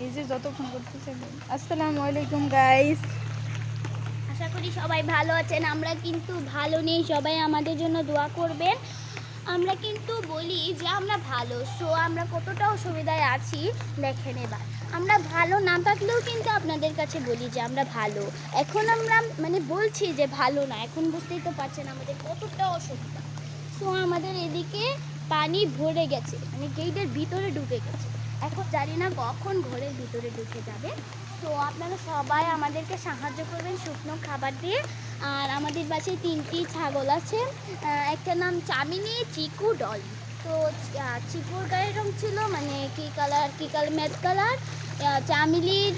এই যে যতক্ষণ করতেছে। আসসালামু আলাইকুম গাইস, আশা করি সবাই ভালো আছেন। আমরা কিন্তু ভালো নেই, সবাই আমাদের জন্য দোয়া করবেন। আমরা কিন্তু বলি যে আমরা ভালো, সো আমরা কতটা অসুবিধায় আছি দেখেন। এবার আমরা ভালো না থাকলেও কিন্তু আপনাদের কাছে বলি যে আমরা ভালো। এখন আমরা মানে বলছি যে ভালো না, এখন বুঝতেই তো পারছেন আমাদের কতটা অসুবিধা। সো আমাদের এদিকে পানি ভরে গেছে, মানে গেটের ভিতরে ঢুকে গেছে। এখন জানি না কখন ঘরের ভিতরে ঢুকে যাবে। তো আপনারা সবাই আমাদেরকে সাহায্য করবেন শুকনো খাবার দিয়ে। আর আমাদের বাসায় 3টি ছাগল আছে, একটা নাম চামিনি, চিকু, ডলি। তো চিকুর গায়ের রং ছিল মানে কী কালার ম্যাট কালার, চামিলির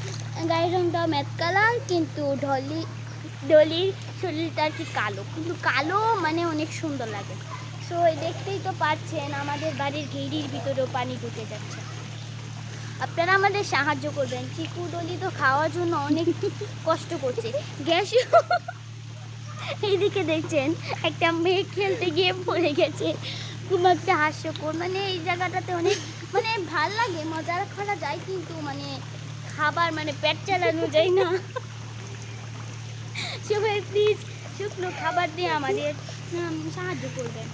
গায়ের রংটা ম্যাট কালার, কিন্তু ডলির শরীরটা আর কি কালো, কিন্তু কালো মানে অনেক সুন্দর লাগে। সো দেখতেই তো পাচ্ছেন আমাদের বাড়ির ঘেরির ভিতরেও পানি ঢুকে যাচ্ছে। আপনারা আমাদের সাহায্য করবেন। চিকু ডলি তো খাওয়ার জন্য অনেক কষ্ট করছে। গ্যাস এইদিকে দেখছেন একটা মেয়ে খেলতে গিয়ে পড়ে গেছে। খুব একটা হাস্যকর, মানে এই জায়গাটাতে অনেক মানে ভাল লাগে, মজা করা যায়, কিন্তু মানে খাবার মানে পেট চালানো যায় না। সবাই প্লিজ শুকনো খাবার দিয়ে আমাদের সাহায্য করবেন।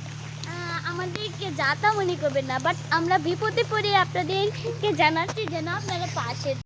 আমাদেরকে যাতা মনে করবেন না, বাট আমরা বিপদে পড়ে আপনাদেরকে জানাচ্ছি যেন আপনারা পাশে